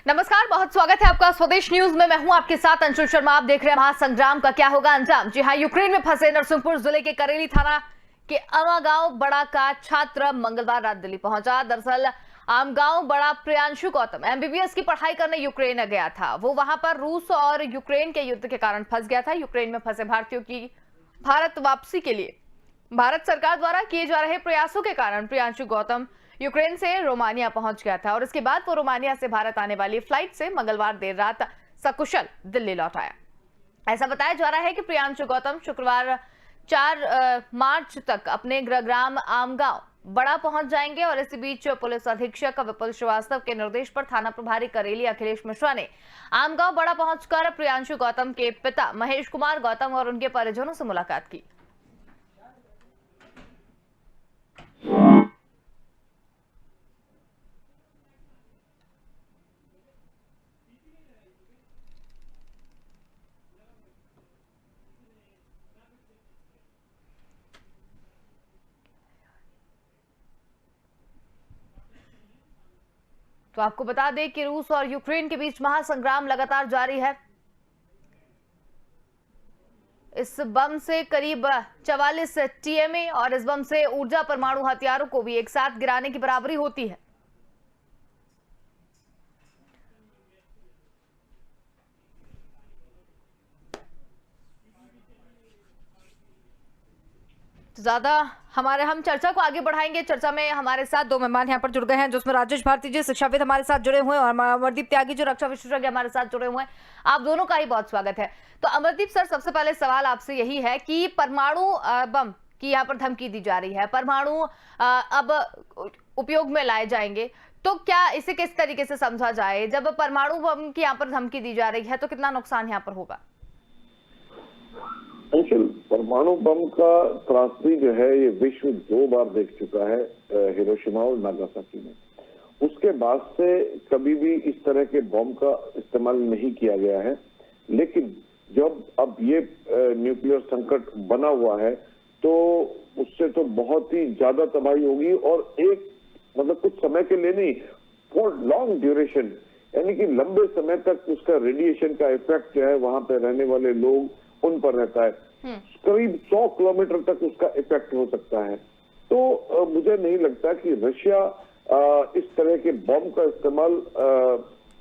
नमस्कार, बहुत स्वागत है आपका स्वदेश न्यूज में। मैं हूं आपके साथ अंशुल शर्मा। आप देख रहे हैं महासंग्राम का क्या होगा अंजाम। जी हां, यूक्रेन में फंसे नरसिंहपुर जिले के करेली थाना के आमगांव बड़ा का छात्र मंगलवार रात दिल्ली पहुंचा। दरअसल आमगांव बड़ा प्रियांशु गौतम एमबीबीएस की पढ़ाई करने यूक्रेन गया था। वो वहां पर रूस और यूक्रेन के युद्ध के कारण फंस गया था। यूक्रेन में फंसे भारतीयों की भारत वापसी के लिए भारत सरकार द्वारा किए जा रहे प्रयासों के कारण प्रियांशु गौतम यूक्रेन से रोमानिया पहुंच गया था और इसके बाद वो रोमानिया से भारत आने वाली फ्लाइट से मंगलवार देर रात सकुशल दिल्ली लौट आया। ऐसा बताया जा रहा है कि प्रियांशु गौतम शुक्रवार 4 मार्च तक अपने गृहग्राम आमगांव बड़ा पहुंच जाएंगे और इसी बीच पुलिस अधीक्षक विपुल श्रीवास्तव के निर्देश पर थाना प्रभारी करेली अखिलेश मिश्रा ने आमगांव बड़ा पहुंचकर प्रियांशु गौतम के पिता महेश कुमार गौतम और उनके परिजनों से मुलाकात की। तो आपको बता दें कि रूस और यूक्रेन के बीच महासंग्राम लगातार जारी है। इस बम से करीब 44 टीएमए और इस बम से ऊर्जा परमाणु हथियारों को भी एक साथ गिराने की बराबरी होती है। तो ज्यादा हम चर्चा को आगे बढ़ाएंगे। चर्चा में हमारे साथ 2 मेहमान यहाँ पर जुड़ गए हैं, जिसमें राजेश भारती जी शिक्षाविद हमारे साथ जुड़े हुए हैं और अमरदीप त्यागी जो रक्षा विशेषज्ञ हमारे साथ जुड़े हुए हैं। आप दोनों का ही बहुत स्वागत है। तो अमरदीप सर, सबसे पहले सवाल आपसे यही है कि परमाणु बम की यहाँ पर धमकी दी जा रही है, परमाणु अब उपयोग में लाए जाएंगे, तो क्या इसे किस तरीके से समझा जाए? जब परमाणु बम की यहाँ पर धमकी दी जा रही है तो कितना नुकसान यहाँ पर होगा? अंशुल, परमाणु बम का त्रासदी जो है ये विश्व 2 बार देख चुका है, हिरोशिमा और नागासाकी में। उसके बाद से कभी भी इस तरह के बम का इस्तेमाल नहीं किया गया है। लेकिन जब अब ये न्यूक्लियर संकट बना हुआ है तो उससे तो बहुत ही ज्यादा तबाही होगी और एक मतलब कुछ समय के लिए नहीं, फॉर लॉन्ग ड्यूरेशन, यानी कि लंबे समय तक उसका रेडिएशन का इफेक्ट जो है वहां पे रहने वाले लोग उन पर रहता है। करीब 100 किलोमीटर तक उसका इफेक्ट हो सकता है। तो मुझे नहीं लगता कि रशिया इस तरह के बम का इस्तेमाल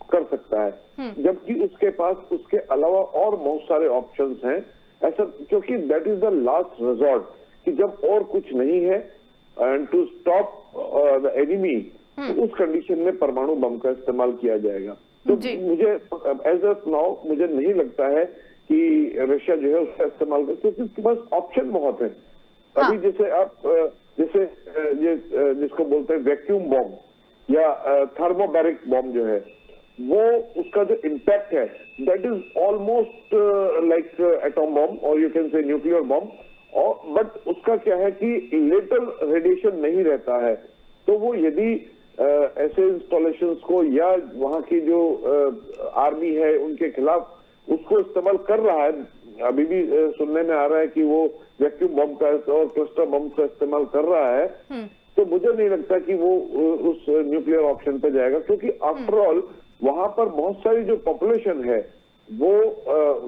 कर सकता है, जबकि उसके पास उसके अलावा और बहुत सारे ऑप्शंस हैं ऐसा, क्योंकि that is the last resort कि जब और कुछ नहीं है and to stop the enemy, उस कंडीशन में परमाणु बम का इस्तेमाल किया जाएगा। तो मुझे एज ऑफ नाउ मुझे नहीं लगता है कि रशिया जो है उसका इस्तेमाल कर, क्योंकि उसके पास ऑप्शन बहुत है। अभी जैसे आप जिसको बोलते हैं वैक्यूम बॉम्ब या थर्मोबैरिक बॉम्ब जो है, वो उसका जो इम्पैक्ट है that is almost like atom bomb और you can say nuclear bomb, और बट उसका क्या है कि लेटल रेडिएशन नहीं रहता है। तो वो यदि ऐसे इंस्टॉलेशंस को या वहां की जो आर्मी है उनके खिलाफ उसको इस्तेमाल कर रहा है, अभी भी सुनने में आ रहा है कि वो वैक्यूम बम का और क्लस्टर बम का इस्तेमाल कर रहा है, तो मुझे नहीं लगता कि वो उस न्यूक्लियर ऑप्शन पे जाएगा, क्योंकि आफ्टर ऑल वहां पर बहुत सारी जो पॉपुलेशन है वो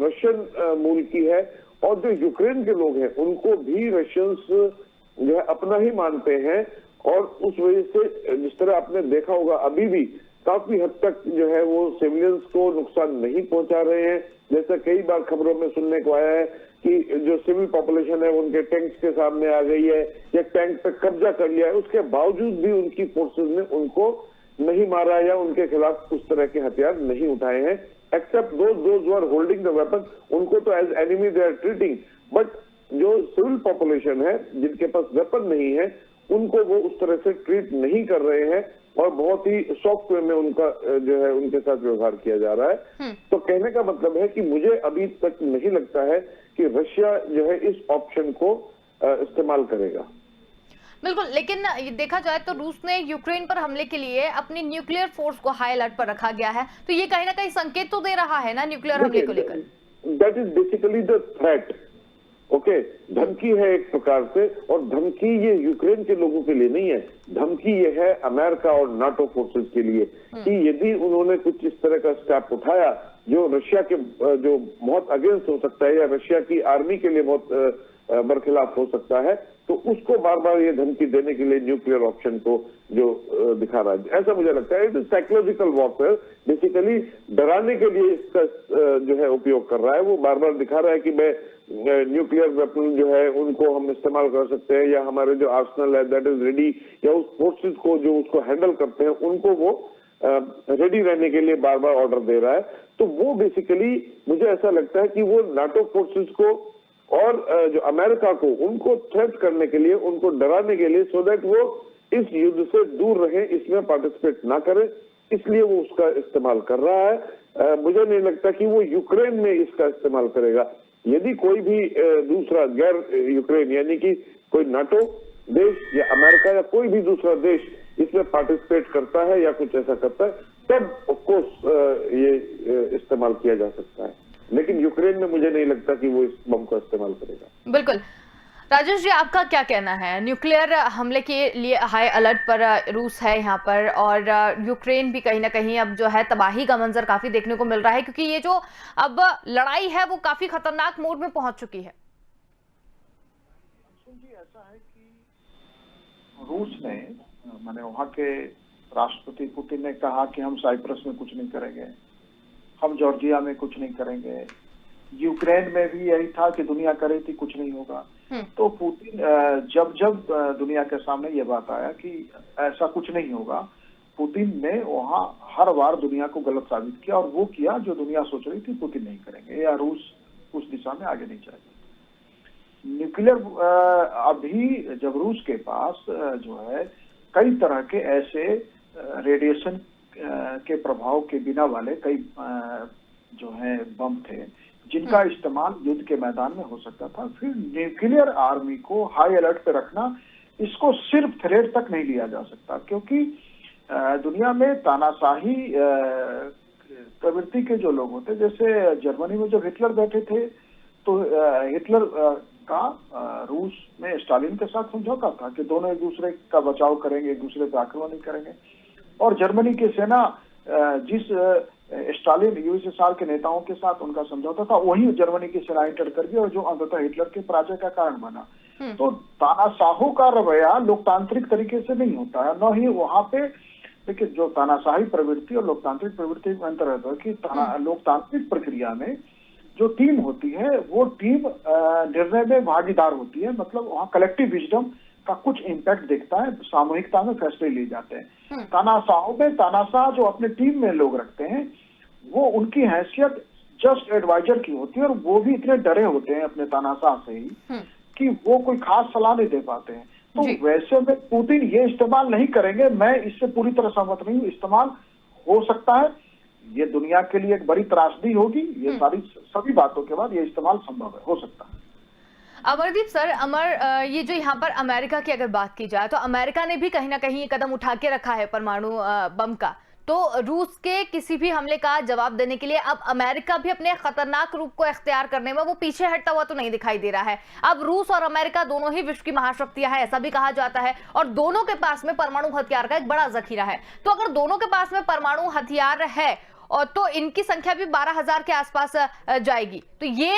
रशियन मूल की है और जो यूक्रेन के लोग हैं उनको भी रशियंस जो है अपना ही मानते हैं। और उस वजह से जिस तरह आपने देखा होगा अभी भी काफी हद तक जो है वो सिविलियंस को नुकसान नहीं पहुंचा रहे हैं। जैसा कई बार खबरों में सुनने को आया है कि जो सिविल पॉपुलेशन है उनके टैंक्स के सामने आ गई है या टैंक पे कब्जा कर लिया है, उसके बावजूद भी उनकी फोर्सेस ने उनको नहीं मारा या उनके खिलाफ उस तरह के हथियार नहीं उठाए हैं, except those who are holding the weapon, उनको तो as enemy they are treating. But जो सिविल पॉपुलेशन है जिनके पास वेपन नहीं है उनको वो उस तरह से ट्रीट नहीं कर रहे हैं और बहुत ही सॉफ्ट वे में उनका जो है उनके साथ व्यवहार किया जा रहा है। तो कहने का मतलब है कि मुझे अभी तक नहीं लगता है कि रशिया जो है इस ऑप्शन को इस्तेमाल करेगा। बिल्कुल, लेकिन ये देखा जाए तो रूस ने यूक्रेन पर हमले के लिए अपनी न्यूक्लियर फोर्स को हाई अलर्ट पर रखा गया है, तो ये कहीं ना कहीं संकेत तो दे रहा है ना न्यूक्लियर हमले को लेकर। That is basically the threat. Okay, धमकी है एक प्रकार से, और धमकी ये यूक्रेन के लोगों के लिए नहीं है, धमकी ये है अमेरिका और नाटो फोर्सेस के लिए कि यदि उन्होंने कुछ इस तरह का स्टेप उठाया जो रशिया के जो बहुत अगेंस्ट हो सकता है या रशिया की आर्मी के लिए बहुत बरखिलाफ हो सकता है, तो उसको बार बार ये धमकी देने के लिए न्यूक्लियर ऑप्शन को जो दिखा रहा है, ऐसा मुझे लगता है। It is psychological warfare, basically डराने के लिए इसका जो है उपयोग कर रहा है। वो बार बार दिखा रहा है कि मैं न्यूक्लियर वेपन जो है उनको हम इस्तेमाल कर सकते हैं, या हमारे जो आर्सेनल है दैट इज रेडी, या उस फोर्सेस को जो उसको हैंडल करते हैं उनको वो रेडी रहने के लिए बार बार ऑर्डर दे रहा है। तो वो बेसिकली मुझे ऐसा लगता है कि वो नाटो फोर्सेस को और जो अमेरिका को उनको थ्रेट करने के लिए, उनको डराने के लिए, सो दैट वो इस युद्ध से दूर रहे, इसमें पार्टिसिपेट ना करें, इसलिए वो उसका इस्तेमाल कर रहा है। मुझे नहीं लगता कि वो यूक्रेन में इसका इस्तेमाल करेगा। यदि कोई भी दूसरा गैर यूक्रेन यानी कि कोई नाटो देश या अमेरिका या कोई भी दूसरा देश इसमें पार्टिसिपेट करता है या कुछ ऐसा करता है, तब ऑफकोर्स ये इस्तेमाल किया जा सकता है, लेकिन यूक्रेन में मुझे नहीं लगता कि वो इस बम का इस्तेमाल करेगा। बिल्कुल। राजेश जी, आपका क्या कहना है? न्यूक्लियर हमले के लिए हाई अलर्ट पर रूस है यहाँ पर, और यूक्रेन भी कहीं ना कहीं अब जो है तबाही का मंजर काफी देखने को मिल रहा है, क्योंकि ये जो अब लड़ाई है वो काफी खतरनाक मोड में पहुंच चुकी है। ऐसा है कि रूस ने, माने वहां के राष्ट्रपति पुतिन ने कहा कि हम साइप्रस में कुछ नहीं करेंगे, हम जॉर्जिया में कुछ नहीं करेंगे, यूक्रेन में भी यही था कि दुनिया करे थी कुछ नहीं होगा। तो पुतिन जब दुनिया के सामने ये बात आया कि ऐसा कुछ नहीं होगा, पुतिन ने वहां हर बार दुनिया को गलत साबित किया, और वो किया जो दुनिया सोच रही थी पुतिन नहीं करेंगे या रूस उस दिशा में आगे नहीं जाएगा। न्यूक्लियर अभी जब रूस के पास जो है कई तरह के ऐसे रेडिएशन के प्रभाव के बिना वाले कई जो है बम थे जिनका इस्तेमाल युद्ध के मैदान में हो सकता था, फिर न्यूक्लियर आर्मी को हाई अलर्ट पे रखना, इसको सिर्फ थ्रेट तक नहीं लिया जा सकता, क्योंकि दुनिया में तानाशाही प्रवृत्ति के जो लोग होते, जैसे जर्मनी में जब हिटलर बैठे थे तो हिटलर का रूस में स्टालिन के साथ समझौता था कि दोनों एक दूसरे का बचाव करेंगे, एक दूसरे पर आक्रमण नहीं करेंगे, और जर्मनी की सेना जिस स्टालिन यूएसएसआर के नेताओं के साथ उनका समझौता था, वही जर्मनी की सेना एंटर कर गई और जो अंततः हिटलर के पराजय का कारण बना। तो तानाशाहों का रवैया लोकतांत्रिक तरीके से नहीं होता है, न ही वहां पे। देखिए, जो तानाशाही प्रवृत्ति और लोकतांत्रिक प्रवृत्ति में अंतर रहता है कि लोकतांत्रिक प्रक्रिया में जो टीम होती है वो टीम निर्णय में भागीदार होती है, मतलब वहाँ कलेक्टिव विजडम का कुछ इम्पैक्ट दिखता है, सामूहिकता में फैसले लिए जाते हैं। तानाशाहों में तानाशाह जो अपने टीम में लोग रखते हैं वो उनकी हैसियत जस्ट एडवाइजर की होती है, और वो भी इतने डरे होते हैं अपने तानाशाह से ही कि वो कोई खास सलाह नहीं दे पाते हैं। तो वैसे में पुतिन ये इस्तेमाल नहीं करेंगे, मैं इससे पूरी तरह सहमत नहीं हूँ। इस्तेमाल हो सकता है, ये दुनिया के लिए एक बड़ी त्रासदी होगी, ये सारी सभी बातों के बाद ये इस्तेमाल संभव है, हो सकता है। अमरदीप सर, ये जो यहाँ पर अमेरिका की अगर बात की जाए तो अमेरिका ने भी कहीं ना कहीं कदम उठा के रखा है परमाणु बम का, तो रूस के किसी भी हमले का जवाब देने के लिए अब अमेरिका भी अपने खतरनाक रूप को इख्तियार करने में वो पीछे हटता हुआ तो नहीं दिखाई दे रहा है। अब रूस और अमेरिका दोनों ही विश्व की महाशक्तियां हैं, ऐसा भी कहा जाता है, और दोनों के पास में परमाणु हथियार का एक बड़ा जखीरा है। तो अगर दोनों के पास में परमाणु हथियार है और तो इनकी संख्या भी 12,000 के आसपास जाएगी, तो ये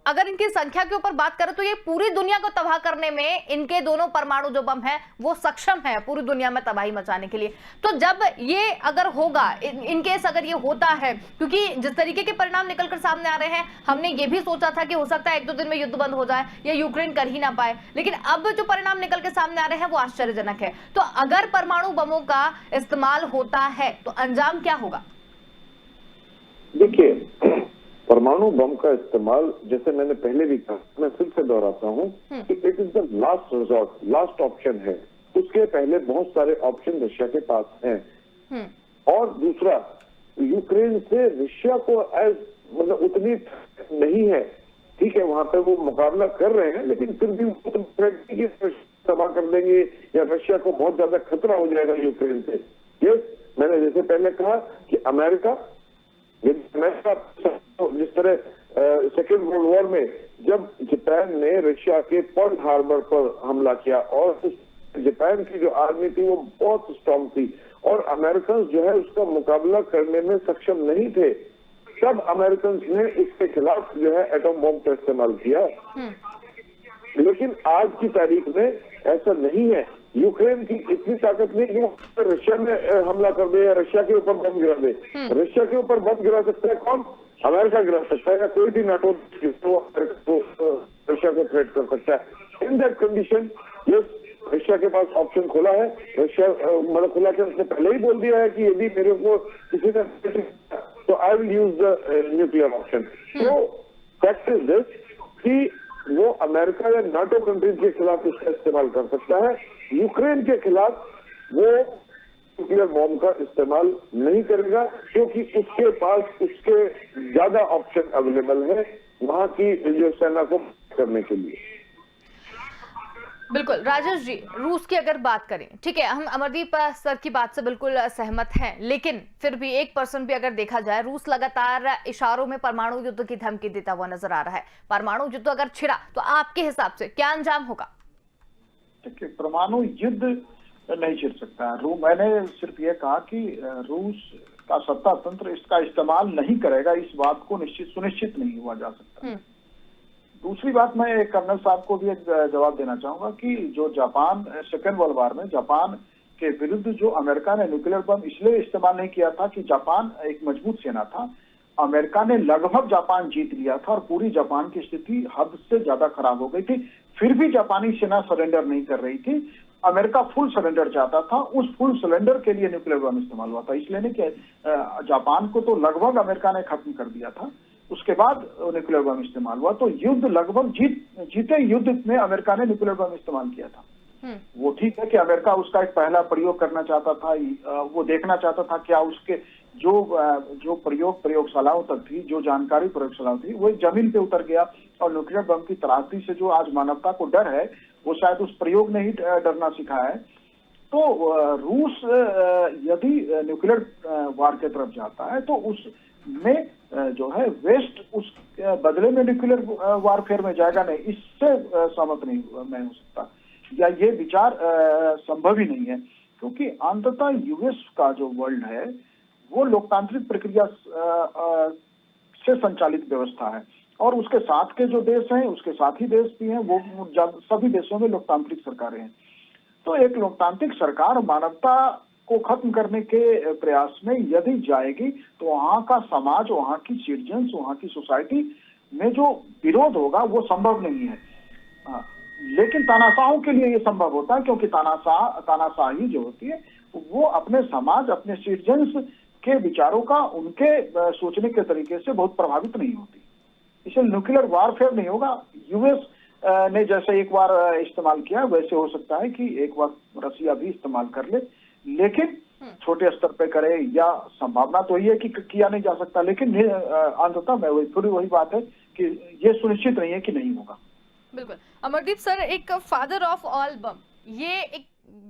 अगर इनकी संख्या के ऊपर बात करें तो ये पूरी दुनिया को तबाह करने में इनके दोनों परमाणु जो बम है वो सक्षम है पूरी दुनिया में तबाही मचाने के लिए। तो जब ये अगर होगा, इन केस अगर ये होता है, क्योंकि जिस तरीके के परिणाम निकलकर सामने आ रहे हैं, हमने ये भी सोचा था कि हो सकता है 1-2 दिन में युद्ध बंद हो जाए या यूक्रेन कर ही ना पाए, लेकिन अब जो परिणाम निकल के सामने आ रहे हैं वो आश्चर्यजनक है। तो अगर परमाणु बमों का इस्तेमाल होता है तो अंजाम क्या होगा? देखिए, परमाणु बम का इस्तेमाल, जैसे मैंने पहले भी कहा, मैं फिर से दोहराता हूँ कि it is the last resort, last option है। उसके पहले बहुत सारे ऑप्शन रशिया के पास हैं। और दूसरा, यूक्रेन से रशिया को मतलब उतनी नहीं है, ठीक है, वहां पे वो मुकाबला कर रहे हैं, लेकिन फिर भी तबाह कर देंगे या रशिया को बहुत ज्यादा खतरा हो जाएगा यूक्रेन से। यस, मैंने जैसे पहले कहा कि अमेरिका जिस तरह सेकेंड वर्ल्ड वॉर में जब जापान ने रशिया के पर्ल हार्बर पर हमला किया और जापान की जो आर्मी थी वो बहुत स्ट्रांग थी और अमेरिकन जो है उसका मुकाबला करने में सक्षम नहीं थे, तब अमेरिकन ने इसके खिलाफ जो है एटम बम का इस्तेमाल किया। लेकिन आज की तारीख में ऐसा नहीं है। यूक्रेन की इतनी ताकत नहीं कि वो रशिया में हमला कर दे या रशिया के ऊपर बम गिरा दे। रशिया के ऊपर बम गिरा सकता है कौन? अमेरिका गिरा सकता है या कोई भी नाटो रशिया को थ्रेट कर सकता है। In that condition yes, Russia के पास ऑप्शन खुला है। रशिया मतलब खुला के उसने पहले ही बोल दिया है कि यदि मेरे को किसी ने तो I will use the nuclear option. तो फैक्ट इज दिस कि वो अमेरिका या नाटो कंट्रीज के खिलाफ इसका इस्तेमाल कर सकता है, यूक्रेन के खिलाफ वो न्यूक्लियर बॉम्ब का इस्तेमाल नहीं करेगा क्योंकि उसके पास उसके ज्यादा ऑप्शन अवेलेबल है वहां की जो सेना को करने के लिए। बिल्कुल राजेश जी, रूस की अगर बात करें, ठीक है, हम अमरदीप सर की बात से बिल्कुल सहमत हैं, लेकिन फिर भी 1% भी अगर देखा जाए, रूस लगातार इशारों में परमाणु युद्ध की धमकी देता हुआ नजर आ रहा है। परमाणु युद्ध अगर छिड़ा तो आपके हिसाब से क्या अंजाम होगा? देखिए, परमाणु युद्ध नहीं छिड़ सकता। मैंने सिर्फ ये कहा कि रूस का सत्ता तंत्र इसका इस्तेमाल नहीं करेगा, इस बात को सुनिश्चित नहीं हुआ जा सकता। दूसरी बात, मैं कर्नल साहब को भी एक जवाब देना चाहूंगा कि जो जापान सेकेंड वर्ल्ड वॉर में जापान के विरुद्ध जो अमेरिका ने न्यूक्लियर बम इसलिए इस्तेमाल नहीं किया था कि जापान एक मजबूत सेना था। अमेरिका ने लगभग जापान जीत लिया था और पूरी जापान की स्थिति हद से ज्यादा खराब हो गई थी, फिर भी जापानी सेना सरेंडर नहीं कर रही थी। अमेरिका फुल सरेंडर चाहता था, उस फुल सरेंडर के लिए न्यूक्लियर बम इस्तेमाल हुआ था। इसलिए नहीं कि जापान को तो लगभग अमेरिका ने खत्म कर दिया था, उसके बाद न्यूक्लियर बम इस्तेमाल हुआ। तो युद्ध लगभग जीते युद्ध में अमेरिका ने न्यूक्लियर बम इस्तेमाल किया था। वो ठीक है कि अमेरिका उसका एक पहला प्रयोग करना चाहता था, वो देखना चाहता था क्या उसके जो प्रयोगशालाओं तक थी, जो जानकारी प्रयोगशालाओं थी, वो जमीन पे उतर गया और न्यूक्लियर बम की त्रासदी से जो आज मानवता को डर है वो शायद उस प्रयोग ने ही डरना सिखाया है। तो रूस यदि न्यूक्लियर वार की तरफ जाता है तो उसमें जो है वेस्ट उस बदले में न्यूक्लियर वारफेयर में जाएगा नहीं, इससे सहमत नहीं मैं हो सकता, या ये विचार संभव ही नहीं है, क्योंकि अंततः यूएस का जो वर्ल्ड है वो लोकतांत्रिक प्रक्रिया से संचालित व्यवस्था है और उसके साथ के जो देश हैं, उसके साथी देश भी हैं, वो सभी देशों में लोकतांत्रिक सरकारें हैं। तो एक लोकतांत्रिक सरकार मानवता को खत्म करने के प्रयास में यदि जाएगी तो वहां का समाज, वहां की सिटीजन्स, वहां की सोसाइटी में जो विरोध होगा वो संभव नहीं है। लेकिन तानाशाहों के लिए ये संभव होता है, क्योंकि तानाशाही जो होती है वो अपने समाज, अपने सिटीजन्स के विचारों का, उनके सोचने के तरीके से बहुत प्रभावित नहीं होती। इसलिए न्यूक्लियर वारफेयर नहीं होगा। यूएस ने जैसे एक बार इस्तेमाल किया वैसे हो सकता है कि एक बार रसिया भी इस्तेमाल कर ले, लेकिन छोटे स्तर पे करे, या संभावना तो ये कि किया नहीं जा सकता, लेकिन अंततः मैं वही बात है कि ये सुनिश्चित नहीं है कि नहीं होगा। बिल्कुल। अमरदीप सर, एक फादर ऑफ ऑल बम, ये एक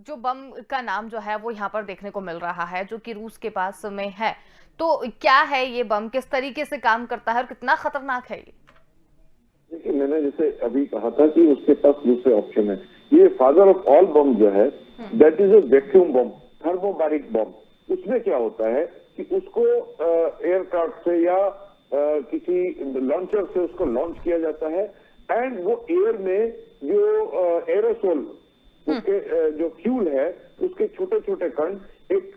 जो बम का नाम जो है वो यहाँ पर देखने को मिल रहा है, जो कि रूस के पास में है, तो क्या है ये बम, किस तरीके से काम करता है और कितना खतरनाक है ये? देखिए, मैंने जैसे अभी कहा था कि उसके पास दूसरे ऑप्शन है। ये फादर ऑफ ऑल बम जो है that is a vacuum bomb, thermobaric bomb. उसमें क्या होता है कि उसको एयरक्राफ्ट से या किसी लॉन्चर से उसको लॉन्च किया जाता है एंड वो एयर में जो एरोसोल, उसके जो फ्यूल है, उसके छोटे छोटे कण एक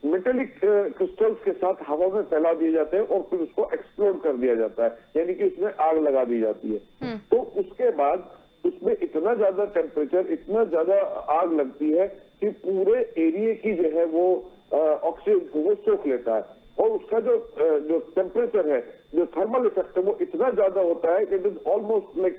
मेटेलिक क्रिस्टल्स के साथ हवा में फैला दिए जाते हैं और फिर उसको एक्सप्लोड कर दिया जाता है, यानी कि उसमें आग लगा दी जाती है। तो उसके बाद उसमें इतना ज्यादा टेम्परेचर, इतना ज्यादा आग लगती है कि पूरे एरिया की जो है वो ऑक्सीजन को वो सोख लेता है और उसका जो टेम्परेचर है, जो थर्मल इफेक्ट है, वो इतना ज्यादा होता है कि it is almost like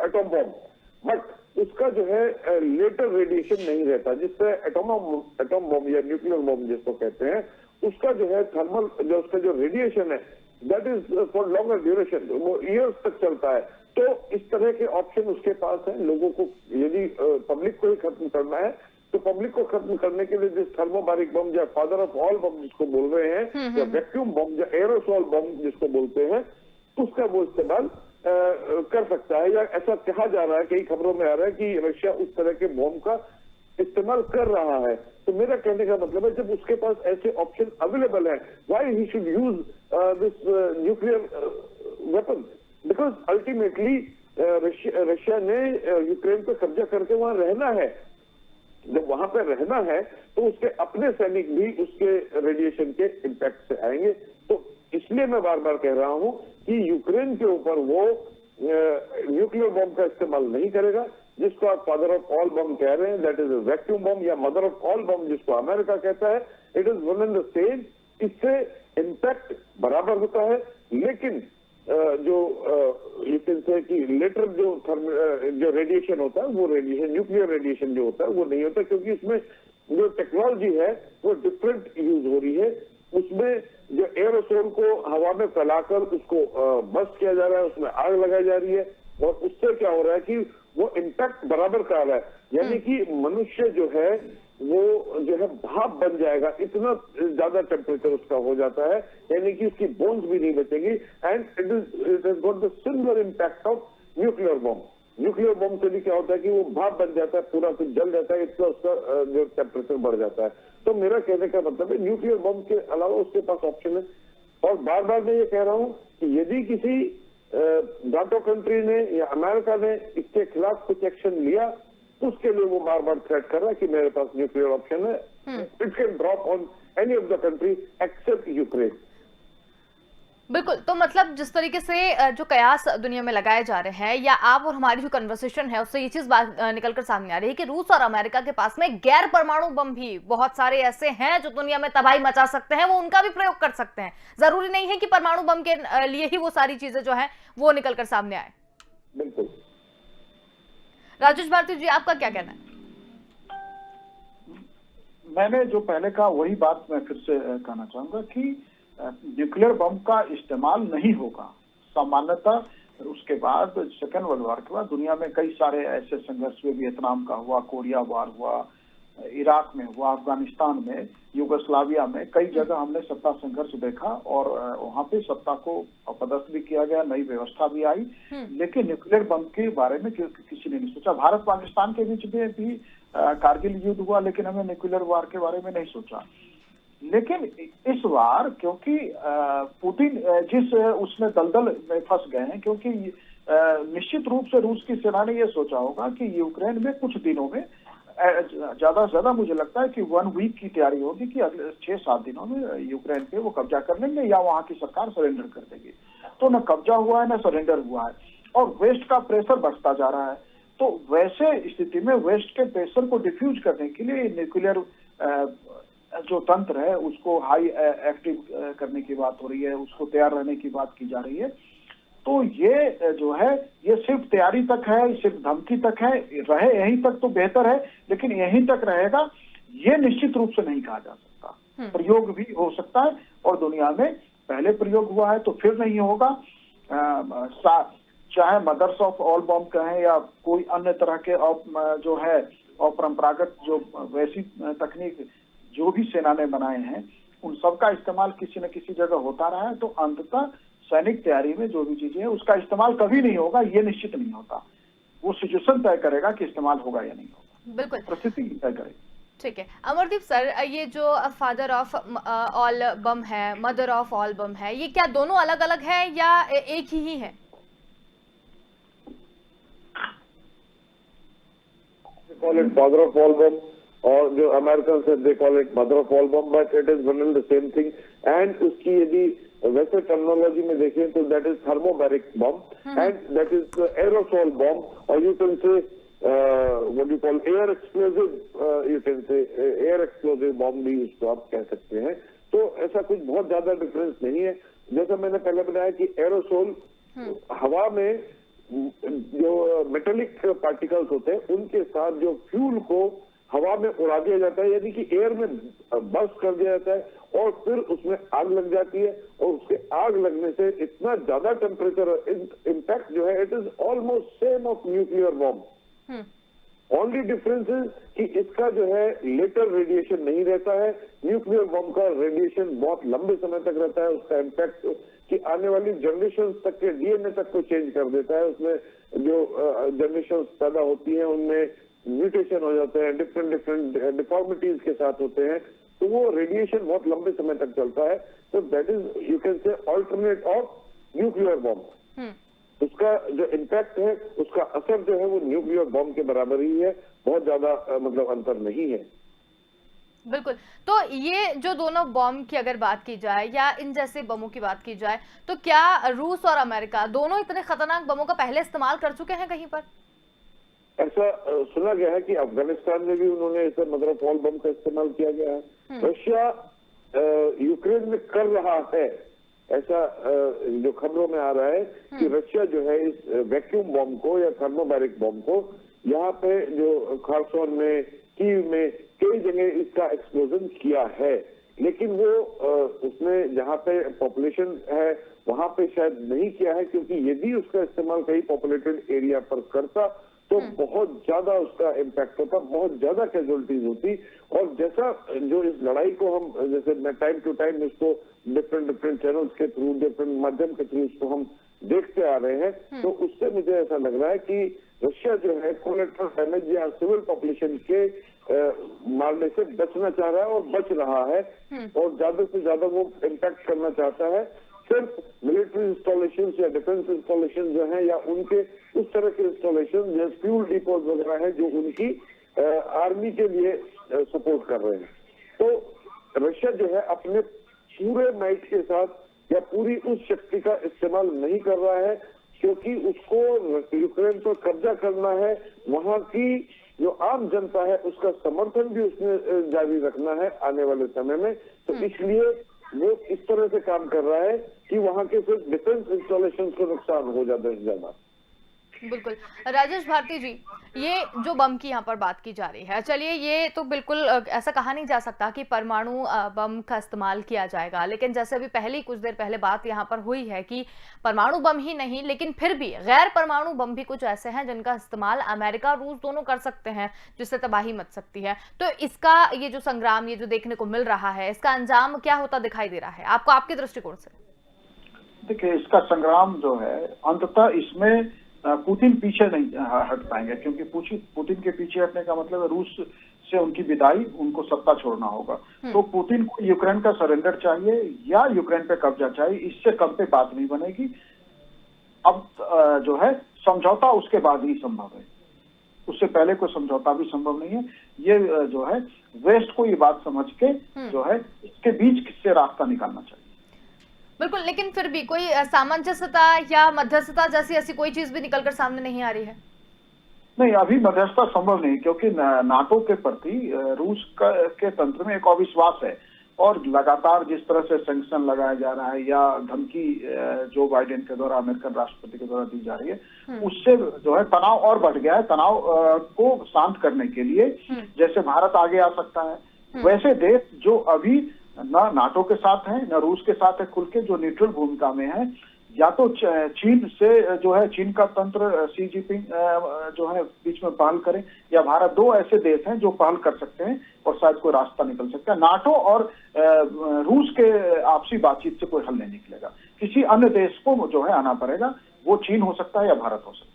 atom bomb. But उसका जो है लेटर रेडिएशन नहीं रहता, जिससे एटम बॉम्ब या न्यूक्लियर बॉम्ब जिसको कहते हैं, उसका जो है थर्मल, जो उसका जो रेडिएशन है that is for longer duration, वो ईयर्स तक चलता है। तो इस तरह के ऑप्शन उसके पास है। लोगों को यदि पब्लिक को ही खत्म करना है तो पब्लिक को खत्म करने के लिए जिस थर्मोबैरिक बम या फादर ऑफ ऑल बम जिसको बोल रहे हैं, या वैक्यूम बम या एरोसोल बम जिसको बोलते हैं, उसका वो इस्तेमाल कर सकता है, या ऐसा कहा जा रहा है, कई खबरों में आ रहा है कि रशिया उस तरह के बॉम्ब का इस्तेमाल कर रहा है। तो मेरा कहने का मतलब है, जब उसके पास ऐसे ऑप्शन अवेलेबल है, why he should use this nuclear weapon, because ultimately Russia ने यूक्रेन पे कब्जा करके वहां रहना है। जब वहां पे रहना है तो उसके अपने सैनिक भी उसके रेडिएशन के इम्पैक्ट से आएंगे। तो इसलिए मैं बार बार कह रहा हूं कि यूक्रेन के ऊपर वो न्यूक्लियर बॉम्ब का इस्तेमाल नहीं करेगा, जिसको आप फादर ऑफ ऑल बॉम्ब कह रहे हैं, दैट इज वैक्यूम बॉम्ब, या मदर ऑफ ऑल बॉम्ब जिसको अमेरिका कहता है, it is one and the same. इससे इम्पैक्ट बराबर होता है, लेकिन जो यू कैन से कि लेटर जो रेडिएशन होता है, वो रेडिएशन, न्यूक्लियर रेडिएशन जो होता है वो नहीं होता, क्योंकि इसमें जो टेक्नोलॉजी है वो डिफरेंट यूज हो रही है। उसमें जो एरोसोल को हवा में फैलाकर उसको बस्ट किया जा रहा है, उसमें आग लगाई जा रही है, और उससे क्या हो रहा है कि वो इम्पैक्ट बराबर का आ रहा है, यानी कि मनुष्य जो है वो जो है भाप बन जाएगा, इतना ज्यादा टेम्परेचर उसका हो जाता है, यानी कि उसकी बोन्स भी नहीं बचेगी। And it has got the similar impact of nuclear bomb. Nuclear bomb से भी क्या होता है कि वो भाप बन जाता है, पूरा कुछ जल जाता है, इतना उसका जो टेम्परेचर बढ़ जाता है। तो मेरा कहने का मतलब है, न्यूक्लियर बॉम्ब के अलावा उसके पास ऑप्शन है। और बार बार मैं ये कह रहा हूं कि यदि किसी नाटो कंट्री ने या अमेरिका ने इसके खिलाफ कुछ एक्शन लिया, तो उसके लिए वो बार बार थ्रेट कर रहा है कि मेरे पास न्यूक्लियर ऑप्शन है, it can drop on any of the country accept Ukraine. बिल्कुल। तो मतलब जिस तरीके से जो कयास दुनिया में लगाए जा रहे हैं, या आप और हमारी जो कन्वर्सेशन है उससे ये चीज बात निकलकर सामने आ रही है कि रूस और अमेरिका के पास में गैर परमाणु बम भी बहुत सारे ऐसे हैं जो दुनिया में तबाही मचा सकते हैं, वो उनका भी प्रयोग कर सकते हैं। जरूरी नहीं है कि परमाणु बम के लिए ही वो सारी चीजें जो है वो निकलकर सामने आए। बिल्कुल। राजेश भारती जी, आपका क्या कहना है? मैंने जो पहले कहा वही बात मैं फिर से कहना चाहूंगा कि न्यूक्लियर बम का इस्तेमाल नहीं होगा सामान्यतः। उसके बाद सेकेंड वर्ल्ड वॉर के बाद दुनिया में कई सारे ऐसे संघर्ष हुए, वियतनाम का हुआ, कोरिया वॉर हुआ, इराक में हुआ, अफगानिस्तान में, युगोस्लाविया में, कई जगह हमने सत्ता संघर्ष देखा और वहां पे सत्ता को अपदस्थ भी किया गया, नई व्यवस्था भी आई, लेकिन न्यूक्लियर बम के बारे में किसी ने नहीं सोचा। भारत पाकिस्तान के बीच में भी कारगिल युद्ध हुआ, लेकिन हमें न्यूक्लियर वार के बारे में नहीं सोचा। लेकिन इस बार क्योंकि पुतिन जिस उसमें दलदल में फंस गए हैं, क्योंकि निश्चित रूप से रूस की सेना ने यह सोचा होगा कि यूक्रेन में कुछ दिनों में, ज्यादा से ज्यादा मुझे लगता है कि 1 वीक की तैयारी होगी कि अगले 6-7 दिनों में यूक्रेन पे वो कब्जा कर लेंगे या वहां की सरकार सरेंडर कर देगी। तो न कब्जा हुआ है न सरेंडर हुआ है, और वेस्ट का प्रेशर बढ़ता जा रहा है। तो वैसे स्थिति में वेस्ट के प्रेशर को डिफ्यूज करने के लिए न्यूक्लियर जो तंत्र है उसको हाई एक्टिव करने की बात हो रही है, उसको तैयार रहने की बात की जा रही है। तो ये जो है ये सिर्फ तैयारी तक है, सिर्फ धमकी तक है, रहे यहीं तक तो बेहतर है, लेकिन यहीं तक रहेगा ये निश्चित रूप से नहीं कहा जा सकता। प्रयोग भी हो सकता है, और दुनिया में पहले प्रयोग हुआ है तो फिर नहीं होगा। चाहे मदर्स ऑफ ऑल बॉम्ब कहें या कोई अन्य तरह के जो है अपरंपरागत जो वैसी तकनीक जो भी सेना ने बनाए हैं, उन सब का इस्तेमाल किसी न किसी जगह होता रहा है। तो अंततः सैनिक तैयारी में जो भी चीजें हैं उसका इस्तेमाल कभी नहीं होगा, ये निश्चित नहीं होता। वो सिचुएशन तय करेगा कि इस्तेमाल होगा या नहीं होगा, बिल्कुल परिस्थिति तय करेगी। ठीक है। अमरदीप सर, ये जो फादर ऑफ ऑल बम है, मदर ऑफ ऑल बम है, ये क्या दोनों अलग अलग है या एक ही है? Call it father of all bomb, और जो American say they call it mother of all bomb, but it is one and the same thing. And उसकी यदि वैसे टर्मिनोलॉजी में देखें तो that is thermobaric bomb and that is aerosol bomb, और you can say what you call air explosive, you can say air explosive bomb भी उसको आप कह सकते हैं। तो ऐसा कुछ बहुत ज्यादा डिफरेंस नहीं है। जैसा मैंने पहले बताया कि एरोसोल हवा में जो मेटेलिक पार्टिकल्स होते हैं उनके साथ जो फ्यूल को हवा में उड़ा दिया जाता है, यानी कि एयर में बस्ट कर दिया जाता है, और फिर उसमें आग लग जाती है, और उसके आग लगने से इतना ज्यादा टेम्परेचर इम्पैक्ट जो है it is almost same of nuclear bomb. Only difference is कि इसका जो है लेटर रेडिएशन नहीं रहता है। न्यूक्लियर बम का रेडिएशन बहुत लंबे समय तक रहता है। उसका इम्पैक्ट कि आने वाली जनरेशन तक के डीएनए तक को चेंज कर देता है। उसमें जो जनरेशन पैदा होती हैं उनमें म्यूटेशन हो जाते हैं, डिफरेंट डिफरेंट डिफॉर्मिटीज के साथ होते हैं, तो वो रेडिएशन बहुत लंबे समय तक चलता है। तो दैट इज यू कैन से ऑल्टरनेट ऑफ न्यूक्लियर बम। उसका जो इम्पैक्ट है, उसका असर जो है वो न्यूक्लियर बम के बराबर ही है, बहुत ज्यादा मतलब अंतर नहीं है। बिल्कुल। तो ये जो दोनों बम की अगर बात की जाए या इन जैसे बमों की बात की जाए, तो क्या रूस और अमेरिका दोनों इतने खतरनाक बमों का पहले इस्तेमाल कर चुके हैं कहीं पर? ऐसा सुना गया है कि अफगानिस्तान में भी उन्होंने ऐसा मदरफॉल बम का इस्तेमाल किया गया है। रशिया यूक्रेन में कर रहा है, ऐसा जो खबरों में आ रहा है कि रशिया जो है इस वैक्यूम बम को या थर्मोबैरिक बम को यहाँ पे जो खारसोन में, कीव में कई जगह इसका एक्सप्लोजन किया है, लेकिन वो उसने जहाँ पे पॉपुलेशन है वहां पे शायद नहीं किया है, क्योंकि यदि उसका इस्तेमाल कहीं पॉपुलेटेड एरिया पर करता तो बहुत ज्यादा उसका इम्पैक्ट होता, बहुत ज्यादा कैजुअलिटीज होती। और जैसा जो इस लड़ाई को हम, जैसे मैं टाइम टू टाइम इसको डिफरेंट डिफरेंट चैनल्स के थ्रू, डिफरेंट माध्यम के थ्रू इसको हम देखते आ रहे हैं, तो उससे मुझे ऐसा लग रहा है कि रशिया जो है कोलेटरल डैमेज या सिविल पॉपुलेशन के मारने से बचना चाह रहा है और बच रहा है, और ज्यादा से ज्यादा वो इम्पैक्ट करना चाहता है सिर्फ मिलिट्री इंस्टॉलेशन या डिफेंस इंस्टॉलेशन जो है, या उनके उस तरह के इंस्टॉलेशन जैसे फ्यूल डिपोज वगैरह है जो उनकी आर्मी के लिए सपोर्ट कर रहे हैं। तो रशिया जो है अपने पूरे माइट के साथ या पूरी उस शक्ति का इस्तेमाल नहीं कर रहा है, क्योंकि उसको यूक्रेन पर कब्जा करना है, वहां की जो आम जनता है उसका समर्थन भी उसने जारी रखना है आने वाले समय में। तो इसलिए वो इस तरह से काम कर रहा है कि वहां के सिर्फ डिफेंस इंस्टॉलेशन को नुकसान हो ज्यादा से ज्यादा। बिल्कुल। राजेश भारती जी, ये जो बम की यहाँ पर बात की जा रही है, चलिए ये तो बिल्कुल ऐसा कहा नहीं जा सकता कि परमाणु बम का इस्तेमाल किया जाएगा, लेकिन जैसे अभी पहले कुछ देर पहले बात यहाँ पर हुई है कि परमाणु बम ही नहीं, लेकिन फिर भी गैर परमाणु बम भी कुछ ऐसे हैं जिनका इस्तेमाल अमेरिका रूस दोनों कर सकते हैं, जिससे तबाही मच सकती है। तो इसका ये जो संग्राम, ये जो देखने को मिल रहा है, इसका अंजाम क्या होता दिखाई दे रहा है आपको, आपके दृष्टिकोण से? देखिए, इसका संग्राम जो है अंततः इसमें पुतिन पीछे नहीं हट पाएंगे, क्योंकि पुतिन के पीछे हटने का मतलब है रूस से उनकी विदाई, उनको सत्ता छोड़ना होगा। तो पुतिन को यूक्रेन का सरेंडर चाहिए या यूक्रेन पे कब्जा चाहिए, इससे कम पे बात नहीं बनेगी। अब जो है समझौता उसके बाद ही संभव है, उससे पहले कोई समझौता भी संभव नहीं है। ये जो है वेस्ट को ये बात समझ के जो है इसके बीच से रास्ता निकालना चाहिए। बिल्कुल, लेकिन फिर भी कोई सामंजस्यता या मध्यस्थता जैसी ऐसी कोई चीज भी निकलकर सामने नहीं आ रही है? नहीं, अभी मध्यस्थता संभव नहीं, क्योंकि नाटो के प्रति रूस के तंत्र में एक अविश्वास है, और लगातार जिस तरह से सैंक्शन लगाया जा रहा है या धमकी जो बाइडेन के द्वारा, अमेरिकन राष्ट्रपति के द्वारा दी जा रही है, उससे जो है तनाव और बढ़ गया है। तनाव को शांत करने के लिए जैसे भारत आगे आ सकता है, वैसे देश जो अभी न नाटो के साथ है न रूस के साथ है खुल के, जो न्यूट्रल भूमिका में है, या तो चीन से जो है चीन का तंत्र शी जिनपिंग जो है बीच में पहल करें, या भारत, दो ऐसे देश हैं जो पहल कर सकते हैं और शायद कोई रास्ता निकल सकता है। नाटो और रूस के आपसी बातचीत से कोई हल नहीं निकलेगा, किसी अन्य देश को जो है आना पड़ेगा, वो चीन हो सकता है या भारत हो सकता है।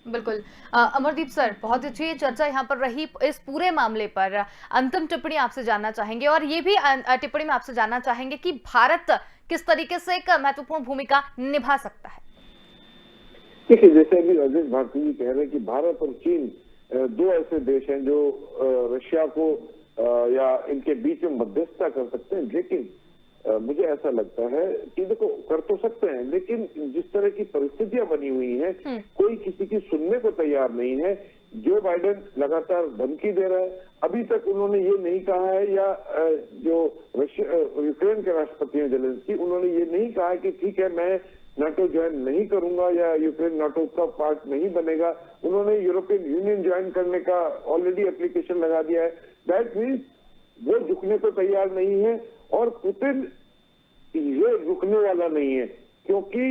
बिल्कुल। अमरदीप सर, बहुत अच्छी चर्चा यहाँ पर रही इस पूरे मामले पर। अंतिम टिप्पणी आपसे जानना चाहेंगे, और ये भी टिप्पणी में आपसे जानना चाहेंगे कि भारत किस तरीके से एक महत्वपूर्ण भूमिका निभा सकता है। देखिए, जैसे अभी राजेश भारती जी कह रहे हैं कि भारत और चीन दो ऐसे देश हैं जो रशिया को या इनके बीच में मध्यस्थता कर सकते हैं, लेकिन मुझे ऐसा लगता है कि देखो कर तो सकते हैं, लेकिन जिस तरह की परिस्थितियां बनी हुई हैं, कोई किसी की सुनने को तैयार नहीं है। जो बाइडेन लगातार धमकी दे रहा है, अभी तक उन्होंने ये नहीं कहा है, या जो यूक्रेन के राष्ट्रपति हैं जेलेंस्की, उन्होंने ये नहीं कहा है कि ठीक है मैं नाटो ज्वाइन नहीं करूंगा या यूक्रेन नाटो का पार्ट नहीं बनेगा। उन्होंने यूरोपियन यूनियन ज्वाइन करने का ऑलरेडी एप्लीकेशन लगा दिया है। दैट मीन्स वो झुकने को तैयार नहीं है, और पुतिन ये रुकने वाला नहीं है, क्योंकि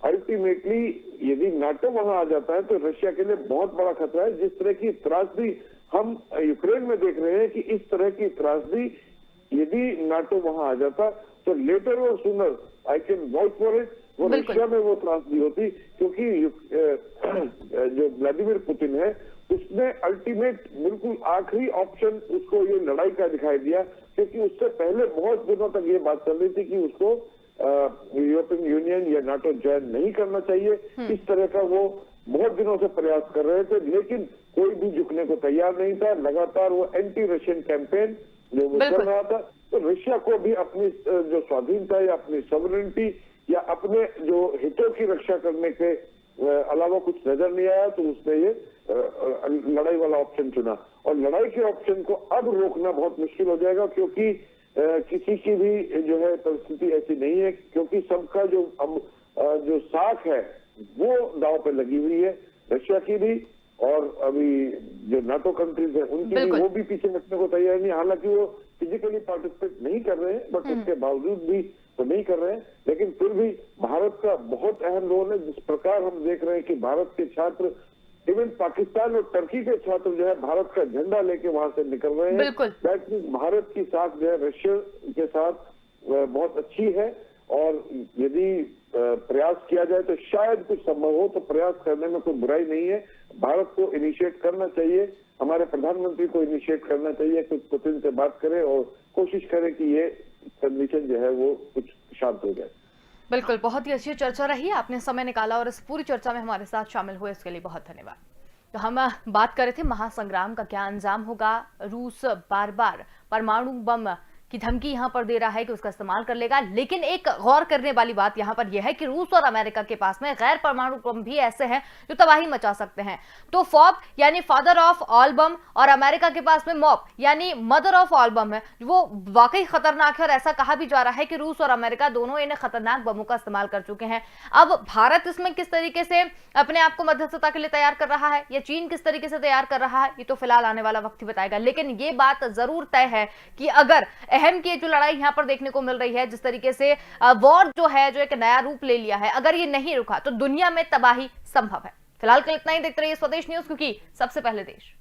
अल्टीमेटली यदि नाटो वहां आ जाता है तो रशिया के लिए बहुत बड़ा खतरा है। जिस तरह की त्रासदी हम यूक्रेन में देख रहे हैं कि इस तरह की त्रासदी यदि नाटो वहां आ जाता तो लेटर और सुनर I can watch for it वो रशिया में वो त्रासदी होती, क्योंकि जो व्लादिमीर पुतिन है उसने अल्टीमेट बिल्कुल आखिरी ऑप्शन उसको ये लड़ाई का दिखाई दिया, क्योंकि उससे पहले बहुत दिनों तक ये बात चल रही थी कि उसको यूरोपियन यूनियन या नाटो ज्वाइन नहीं करना चाहिए। इस तरह का वो बहुत दिनों से प्रयास कर रहे थे, लेकिन कोई भी झुकने को तैयार नहीं था। लगातार वो एंटी रशियन कैंपेन जो वो चल रहा था, तो रशिया को भी अपनी जो स्वाधीनता या अपनी सॉवरेनिटी या अपने जो हितों की रक्षा करने के अलावा कुछ नजर नहीं आया, तो उसने ये लड़ाई वाला ऑप्शन चुना। और लड़ाई के ऑप्शन को अब रोकना बहुत मुश्किल हो जाएगा, क्योंकि किसी की भी जो है परिस्थिति ऐसी नहीं है, क्योंकि सबका जो साख है वो दांव पे लगी हुई है, रशिया की भी और अभी जो नाटो कंट्रीज है उनकी भी, वो भी पीछे हटने को तैयार नहीं। हालांकि वो फिजिकली पार्टिसिपेट नहीं कर रहे हैं, बट उसके बावजूद भी तो नहीं कर रहे हैं, लेकिन फिर भी भारत का बहुत अहम रोल है। जिस प्रकार हम देख रहे हैं कि भारत के छात्र, इवन पाकिस्तान और टर्की के छात्र जो है भारत का झंडा लेके वहां से निकल रहे हैं। दैट मीन्स भारत की साथ जो है रशिया के साथ बहुत अच्छी है, और यदि प्रयास किया जाए तो शायद कुछ संभव हो, तो प्रयास करने में कोई बुराई नहीं है। भारत को इनिशिएट करना चाहिए, हमारे प्रधानमंत्री को इनिशिएट करना चाहिए, कुछ पुतिन से बात करें और कोशिश करें कि ये कंडीशन जो है वो कुछ शांत हो जाए। बिल्कुल, बहुत ही अच्छी चर्चा रही, आपने समय निकाला और इस पूरी चर्चा में हमारे साथ शामिल हुए, इसके लिए बहुत धन्यवाद। तो हम बात कर रहे थे महासंग्राम का क्या अंजाम होगा। रूस बार बार परमाणु बम की धमकी यहां पर दे रहा है कि उसका इस्तेमाल कर लेगा, लेकिन एक गौर करने वाली बात यहां पर यह है कि रूस और अमेरिका के पास में गैर परमाणु बम भी ऐसे हैं जो तबाही मचा सकते हैं। तो फॉब यानी फादर ऑफ ऑल बम और अमेरिका के पास में मॉब यानी मदर ऑफ ऑल बम है, वो वाकई खतरनाक है। और ऐसा कहा भी जा रहा है कि रूस और अमेरिका दोनों इन खतरनाक बमों का इस्तेमाल कर चुके हैं। अब भारत इसमें किस तरीके से अपने आप को मध्यस्थता के लिए तैयार कर रहा है या चीन किस तरीके से तैयार कर रहा है, ये तो फिलहाल आने वाला वक्त ही बताएगा। लेकिन ये बात जरूर तय है कि अगर अहम की जो लड़ाई यहां पर देखने को मिल रही है, जिस तरीके से वॉर जो है जो एक नया रूप ले लिया है, अगर ये नहीं रुका तो दुनिया में तबाही संभव है। फिलहाल के इतना ही, देखते रहिए स्वदेश न्यूज, क्योंकि सबसे पहले देश।